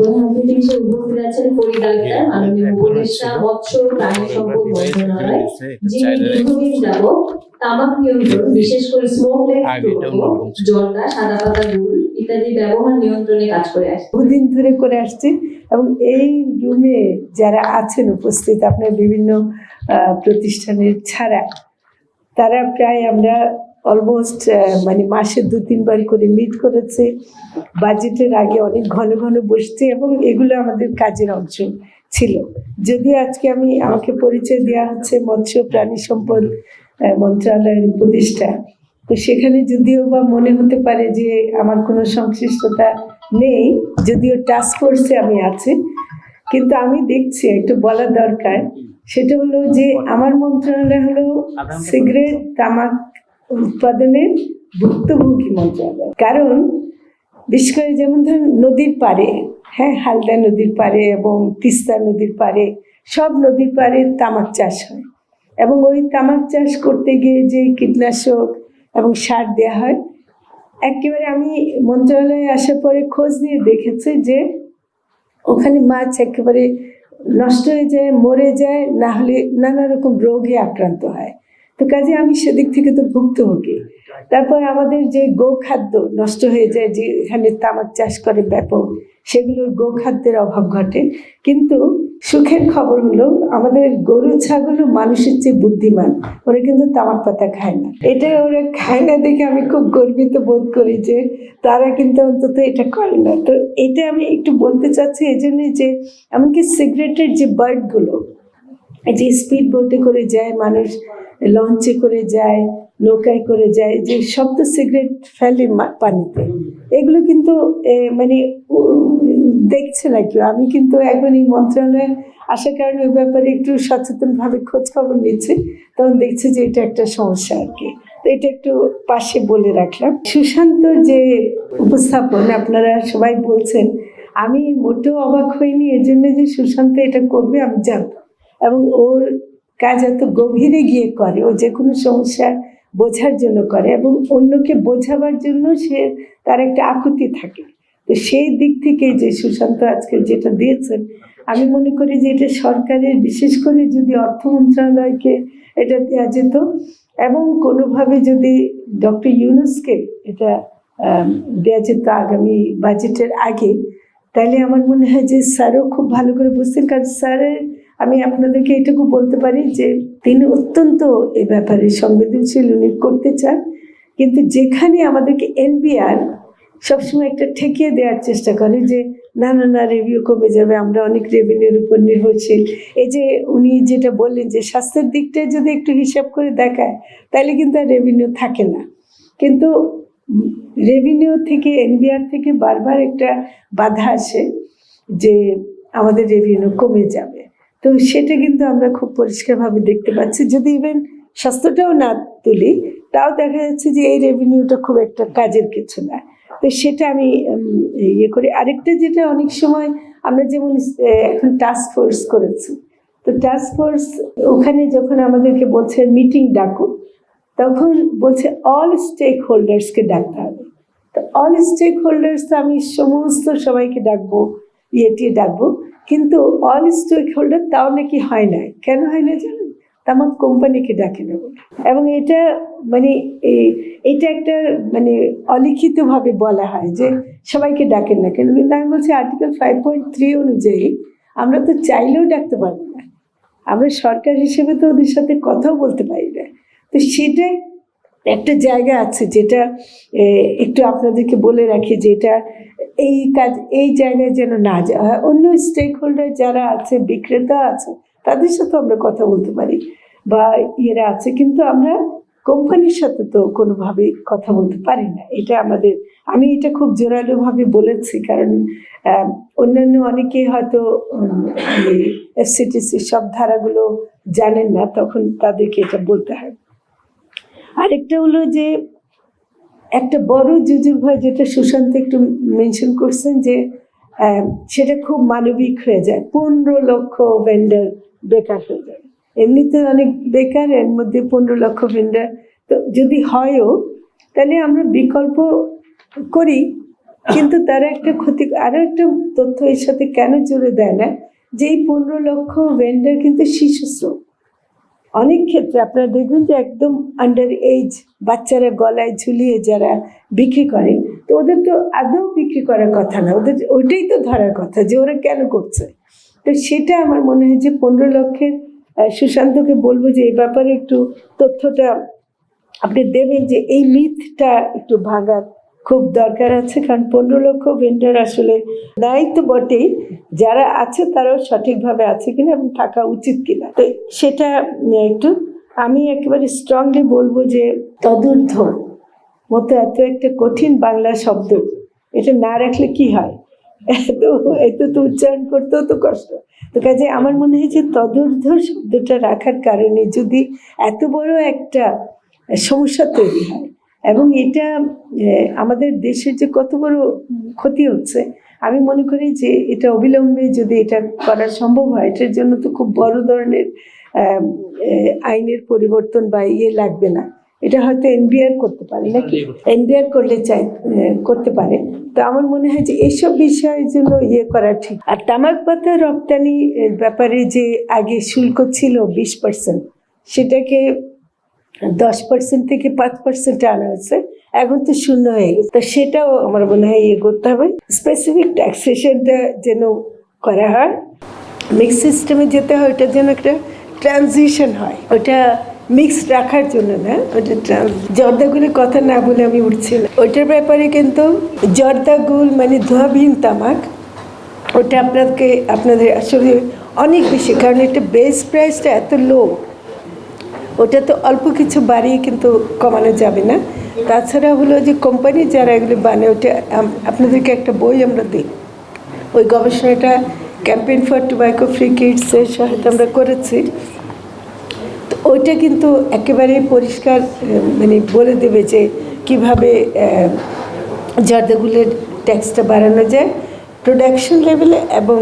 প্রধান অতিথি হিসেবে উপস্থিত আছেন ফরিদ আক্তার, মাননীয় উপদেষ্টা মৎস্য ও প্রাণী সম্পদ মন্ত্রণালয়, যিনি দীর্ঘদিন যাবৎ তামাক নিয়ন্ত্রণ, বিশেষ করে স্মোকলেস জর্দা, সাদা পাতা গুড় ইত্যাদি ব্যবহার নিয়ন্ত্রণে কাজ করে আসছে, বহুদিন ধরে করে আসছে। এবং এই রুমে যারা আছেন উপস্থিত আপনার বিভিন্ন প্রতিষ্ঠানের ছাড়া, তারা প্রায় আমরা অলমোস্ট মানে মাসে 2-3 বার করে মিট করেছে। বাজেটের আগে অনেক ঘন ঘন বসছে এবং এগুলো আমাদের কাজের অংশ ছিল। যদিও আজকে আমাকে পরিচয় দেওয়া হচ্ছে মৎস্য প্রাণী সম্পদ মন্ত্রণালয়ের উপদেষ্টা, তো সেখানে যদিও বা মনে হতে পারে যে আমার কোনো সংশ্লিষ্টতা নেই, যদিও টাস্ক ফোর্সে আমি আছি, কিন্তু আমি দেখছি একটু বলা দরকার। সেটা হলো যে আমার মন্ত্রণালয় হলো সিগারেট তামাক উৎপাদনের ভুক্তভোগী মন্ত্রণালয়। কারণ বিশেষ করে যেমন ধরুন নদীর পাড়ে, হ্যাঁ, হালদা নদীর পাড়ে এবং তিস্তা নদীর পাড়ে, সব নদীর পাড়ে তামাক চাষ হয় এবং ওই তামাক চাষ করতে গিয়ে যে কীটনাশক এবং সার দেওয়া হয়, একেবারে আমি মন্ত্রণালয়ে আসার পরে খোঁজ নিয়ে দেখেছি যে ওখানে মাছ একেবারে নষ্ট হয়ে যায়, মরে যায়, না হলে নানা রকম রোগে আক্রান্ত হয়। তো কাজে আমি সেদিক থেকে তো ভুক্তভোগী। তারপর আমাদের যে গোখাদ্য নষ্ট হয়ে যায়, যে এখানে তামাক চাষ করে ব্যাপক, সেগুলোর গোখাদ্যের অভাব ঘটে। কিন্তু সুখের খবর হলো আমাদের গরু ছাগল মানুষের চেয়ে বুদ্ধিমান, ওরা কিন্তু তামাক পাতা খায় না। এটা ওরা খায় না দেখে আমি খুব গর্বিত বোধ করি যে তারা কিন্তু অন্তত এটা করে না। তো এটা আমি একটু বলতে চাচ্ছি এই জন্যই যে এমনকি সিগারেটের যে বার্ডগুলো যে স্পিড বোটে করে যায়, মানুষ লঞ্চে করে যায়, নৌকায় করে যায়, যে সব তো সিগারেট ফেলে পানিতে, এগুলো কিন্তু মানে দেখছে না কেউ। আমি কিন্তু এখন এই মন্ত্রণালয়ে আসার কারণে ওই ব্যাপারে একটু সচেতনভাবে খোঁজ খবর নিচ্ছি, তখন দেখছি যে এটা একটা সমস্যা আর কি। তো এটা একটু পাশে বলে রাখলাম। সুশান্তর যে উপস্থাপন আপনারা সবাই বলছেন, আমি মোটেও অবাক হইনি এজন্য যে সুশান্ত এটা করবে আমি জানতাম, এবং ওর কাজ এত গভীরে গিয়ে করে, ও যে কোনো সমস্যা বোঝার জন্য করে এবং অন্যকে বোঝাবার জন্য তার একটা আকুতি থাকে। তো সেই দিক থেকে যে সুশান্ত আজকে যেটা দিয়েছেন, আমি মনে করি যে এটা সরকারের, বিশেষ করে যদি অর্থ মন্ত্রণালয়কে এটা দেওয়া যেত এবং কোনোভাবে যদি ডক্টর ইউনূসকে এটা দেওয়া যেত আগামী বাজেটের আগে, তাহলে আমার মনে হয় যে স্যারও খুব ভালো করে বুঝতেন। কারণ স্যারের, আমি আপনাদেরকে এটুকু বলতে পারি যে তিনি অত্যন্ত এ ব্যাপারে সংবেদনশীল, উনি করতে চান। কিন্তু যেখানে আমাদেরকে এনবিআর সবসময় একটা ঠেকিয়ে দেওয়ার চেষ্টা করে যে না না না রেভিনিউ কমে যাবে, আমরা অনেক রেভিনিউর উপর নির্ভরশীল। এই যে উনি যেটা বললেন যে স্বাস্থ্যের দিকটায় যদি একটু হিসাব করে দেখায় তাহলে কিন্তু আর রেভিনিউ থাকে না। কিন্তু রেভিনিউ থেকে, এনবিআর থেকে বারবার একটা বাধা আসে যে আমাদের রেভিনিউ কমে যাবে। তো সেটা কিন্তু আমরা খুব পরিষ্কারভাবে দেখতে পাচ্ছি। যদি ইভেন স্বাস্থ্যটাও না তুলি, তাও দেখা যাচ্ছে যে এই রেভিনিউটা খুব একটা কাজের কিছু না। তো সেটা আমি ইয়ে করি। আরেকটা যেটা অনেক সময় আমরা যেমন এখন টাস্ক ফোর্স করেছি, তো টাস্ক ফোর্স ওখানে যখন আমাদেরকে বলছে মিটিং ডাকো, তখন বলছে অল স্টেক হোল্ডার্সকে ডাকতে হবে। তো অল স্টেক হোল্ডার্স আমি সমস্ত সবাইকে ডাকবো, ডাকবো, কিন্তু অল স্টেক হোল্ডার তাও নাকি হয় না। কেন হয় না জানেন? তামাক কোম্পানিকে ডাকে নেব। এবং এটা মানে এটা একটা মানে অলিখিতভাবে বলা হয় যে সবাইকে ডাকেন না কেন, কিন্তু আমি বলছি আর্টিকেল 5.3 অনুযায়ী আমরা তো চাইলেও ডাকতে পারবো না, আমরা সরকার হিসেবে তো ওদের সাথে কথাও বলতে পারি না। তো সেটা একটা জায়গা আছে যেটা একটু আপনাদেরকে বলে রাখি, যে এটা এই কাজ এই জায়গায় যেন না যাওয়া হয়। অন্য স্টেক হোল্ডার যারা আছে, বিক্রেতা আছে, তাদের সাথে আমরা কথা বলতে পারি বা এরা আছে, কিন্তু আমরা কোম্পানির সাথে তো কোনোভাবেই কথা বলতে পারি না। এটা আমাদের, আমি এটা খুব জোরালোভাবে বলেছি, কারণ অন্যান্য অনেকে হয়তো এফসিটিসি সব ধারাগুলো জানেন না, তখন তাদেরকে এটা বলতে হয়। আরেকটা হলো যে একটা বড় জুজুর ভয়, যেটা সুশান্ত একটু মেনশন করছেন, যে সেটা খুব মানবিক হয়ে যায়। 15 লক্ষ ভেন্ডার বেকার হয়ে যায়, এমনিতে অনেক বেকার, এর মধ্যে 15 লক্ষ ভেন্ডার। তো যদি হয়ও, তাহলে আমরা বিকল্প করি, কিন্তু তারা একটা আরো একটা তথ্য এর সাথে কেন জুড়ে দেয় না, যে এই 15 লক্ষ ভেন্ডার কিন্তু শিশু শ্রম। অনেক ক্ষেত্রে আপনারা দেখবেন যে একদম আন্ডার এজ বাচ্চারা গলায় ঝুলিয়ে যারা বিক্রি করে, তো ওদের তো আদৌ বিক্রি করার কথা না, ওদের ওইটাই তো ধরার কথা যে ওরা কেন করছে। তো সেটা আমার মনে হয় যে 15 লক্ষের সুশান্তকে বলবো যে এই ব্যাপারে একটু তথ্যটা আপনি দেবেন, যে এই মিথটা একটু ভাঙার খুব দরকার আছে। কারণ 15 লক্ষ ভেন্ডার আসলে নাই তো বটেই, যারা আছে তারাও সঠিকভাবে আছে কিনা এবং থাকা উচিত কিনা, তো সেটা একটু আমি একেবারে স্ট্রংলি বলবো যে তদূর্ধ্ব মতো এত একটা কঠিন বাংলা শব্দ, এটা না রাখলে কি হয়, এত তো উচ্চারণ করতেও তো কষ্ট। তো কাজে আমার মনে হয় যে তদূর্ধ্ব শব্দটা রাখার কারণে যদি এত বড় একটা সমস্যা তৈরি হয়, এবং এটা আমাদের দেশের যে কত বড় ক্ষতি হচ্ছে, আমি মনে করি যে এটা অবিলম্বে যদি এটা করা সম্ভব হয়, এটার জন্য তো খুব বড় ধরনের আইনের পরিবর্তন বা লাগবে না। এটা হয়তো এনবিআর করতে পারে, নাকি এনবিআর করতে পারে। তো আমার মনে হয় যে এইসব বিষয়ের জন্য করা ঠিক। আর তামাক পাতা রপ্তানি ব্যাপারে যে আগে শুল্ক ছিল 20%, সেটাকে 10% থেকে 5% আনা হয়েছে, এখন তো 0 হয়ে গেছে। তো সেটাও আমার মনে হয় করতে হবে, স্পেসিফিক ট্যাক্সেশনটা যেন করা হয়, মিক্স সিস্টেমে যেতে হয়, ওটার জন্য একটা ট্রানজিশন হয়, ওটা মিক্সড রাখার জন্য না, ওটা জর্দাগুলির কথা না বলে আমি উঠছি না। ওইটার ব্যাপারে কিন্তু জর্দাগুল মানে ধোঁয়াবিহীন তামাক, ওটা আপনাদের আসলে অনেক বেশি, কারণ এটা বেস প্রাইসটা এত লো, ওটা তো অল্প কিছু বাড়িয়ে কিন্তু কমানো যাবে না। তাছাড়া হলো যে কোম্পানি যারা এগুলো বানায়, ওটা আপনাদেরকে একটা বই আমরা দিই, ওই গবেষণাটা ক্যাম্পেইন ফর টোব্যাকো ফ্রি কিডসের সহায়তা আমরা করেছি। তো ওইটা কিন্তু একেবারে পরিষ্কার মানে বলে দেবে যে কীভাবে জর্দাগুলের ট্যাক্সটা বাড়ানো যায় প্রোডাকশন লেভেলে এবং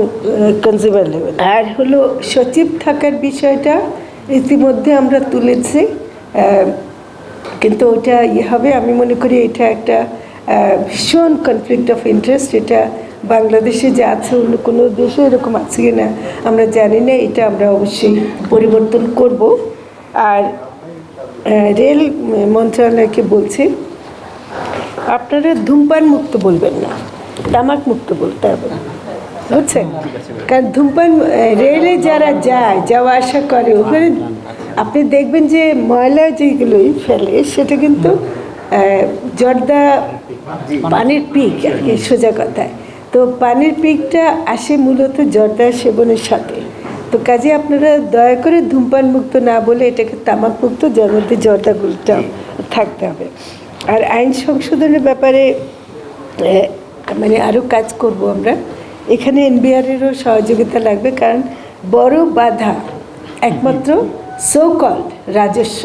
কনজিউমার লেভেলে। আর হলো সচিব থাকার বিষয়টা ইতিমধ্যে আমরা তুলেছি, কিন্তু ওটা হবে, আমি মনে করি এটা একটা ভীষণ কনফ্লিক্ট অফ ইন্টারেস্ট। এটা বাংলাদেশে যে আছে, অন্য কোনো দেশে এরকম আছে কি না আমরা জানি না, এটা আমরা অবশ্যই পরিবর্তন করব। আর রেল মন্ত্রণালয়কে বলছি, আপনারা ধূমপান মুক্ত বলবেন না, তামাক মুক্ত বলতে হবে, বুঝছেন? কারণ ধূমপান রেলে যারা যাওয়া আসা করে, ওখানে আপনি দেখবেন যে ময়লা যেগুলোই ফেলে, সেটা কিন্তু জর্দা পানির পিক আর কি, সোজা কথায়। তো পানির পিকটা আসে মূলত জর্দা সেবনের সাথে। তো কাজে আপনারা দয়া করে ধূমপান মুক্ত না বলে এটাকে তামাক মুক্ত, যার মধ্যে জর্দাগুলটা থাকতে হবে। আর আইন সংশোধনের ব্যাপারে মানে আরও কাজ করব আমরা, এখানে এনবিআরেরও সহযোগিতা লাগবে, কারণ বড় বাধা একমাত্র সো-কল্ড রাজস্ব,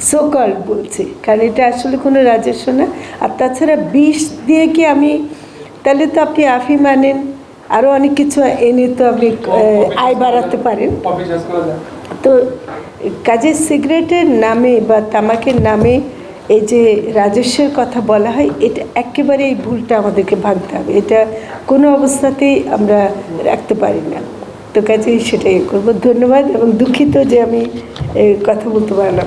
সো-কল্ড বলছি, কারণ এটা আসলে কোনো রাজস্ব না। আর তাছাড়া বিষ দিয়ে কি তাহলে তো আপনি আফিম আনেন, আরও অনেক কিছু এনে তো আপনি আয় বাড়াতে পারেন। তো কাজে সিগারেটের নামে বা তামাকের নামে এই যে রাজস্বের কথা বলা হয়, এটা একেবারে এই ভুলটা আমাদেরকে ভাঙতে হবে, এটা কোনো অবস্থাতেই আমরা রাখতে পারি না। তো কাজেই সেটাই করবো। ধন্যবাদ এবং দুঃখিত যে আমি কথা বলতে পারলাম।